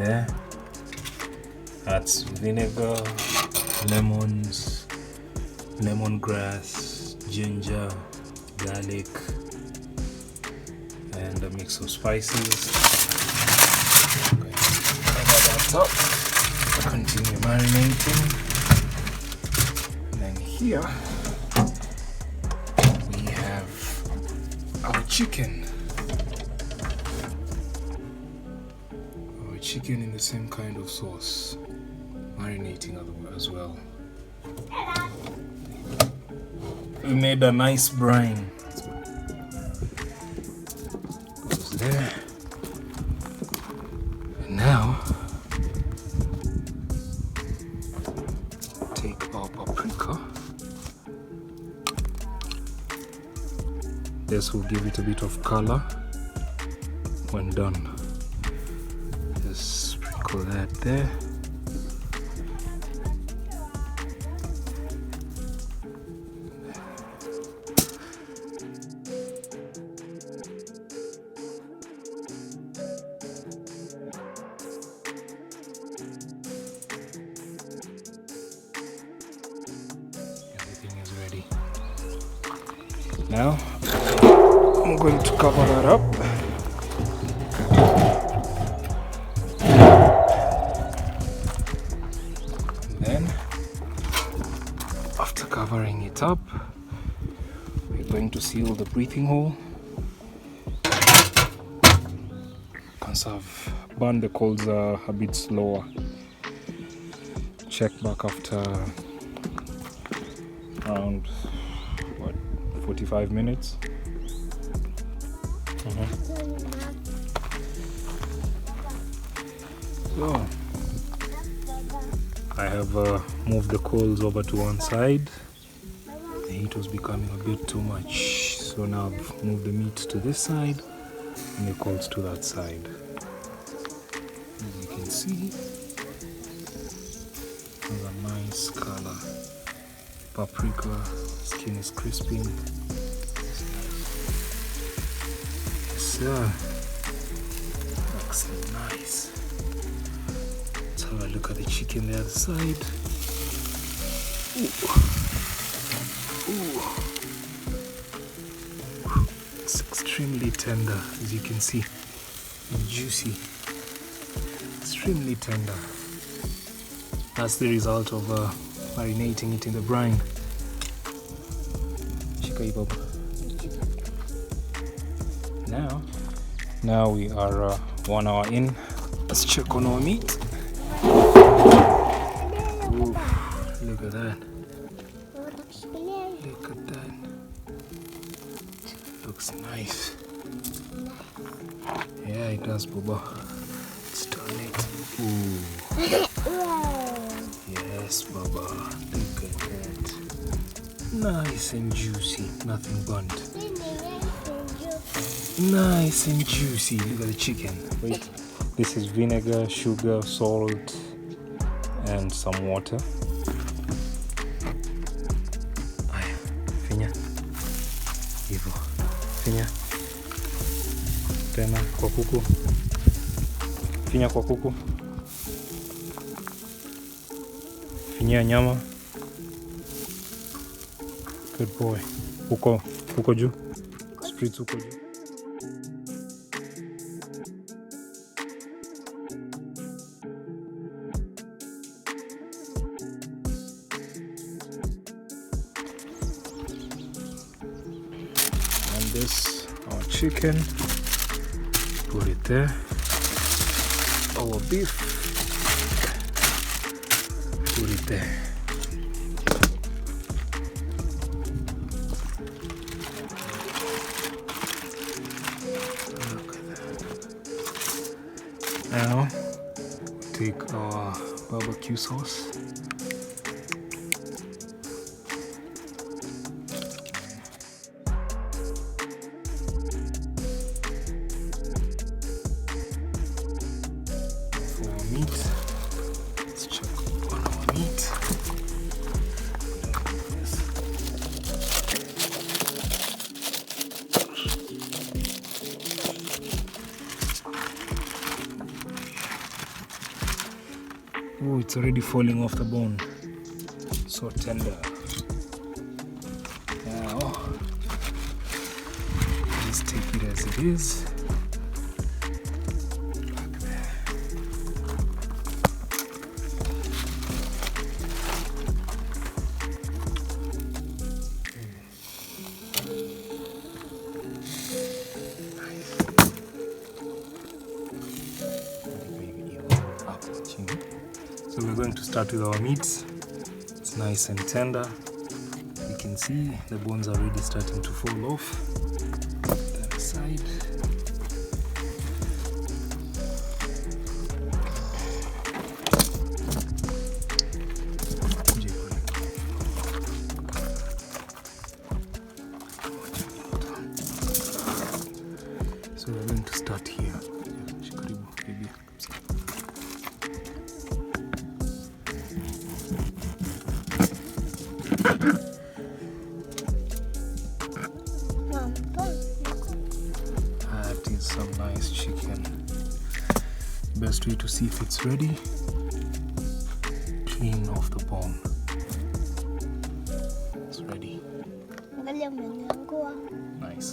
there. That's vinegar, lemons, lemongrass, ginger, garlic, and a mix of spices. I'm going to cover that up. Continue marinating. And then here we have our chicken. Our chicken in the same kind of sauce, marinating as well. We made a nice brine. Goes there. And now take our paprika. This will give it a bit of color when done. Just sprinkle that there. Now I'm going to cover that up. And then after covering it up, we're going to seal the breathing hole. Once I've burned the coals a bit slower, check back after around 45 minutes. So I have moved the coals over to one side. The heat was becoming a bit too much, so now I've moved the meat to this side and the coals to that side. As you can see, there's a nice color. Paprika, skin is crisping. Yes, sir. Looks nice. Let's have a look at the chicken the other side. Ooh. Ooh. It's extremely tender, as you can see. And juicy. Extremely tender. That's the result of marinating it in the brine. Now we are 1 hour in. Let's check on our meat. Ooh, look at that. Look at that. Looks nice. Yeah, it does, Bubba. Let's turn it. Ooh. Yes, Baba. Look at that. Nice and juicy. Nothing burnt. Nice and juicy. Look at the chicken. Wait. This is vinegar, sugar, salt, and some water. Aya, finya. Hivyo. Finya. Tena kwa kuku. Finya kwa kuku. Finyia nyama. Good boy. Uko juu. Spritz uko juu. And this, our chicken. Put it there. Our beef. Put it there. Look at that. Now take our barbecue sauce. For our meat. Let's check on our meat. Oh, it's already falling off the bone. So tender. Now, just take it as it is. So we're going to start with our meats. It's nice and tender. You can see the bones are already starting to fall off. That side. So we're going to start here. That is some nice chicken. Best way to see if it's ready, clean off the bone. It's ready. Nice.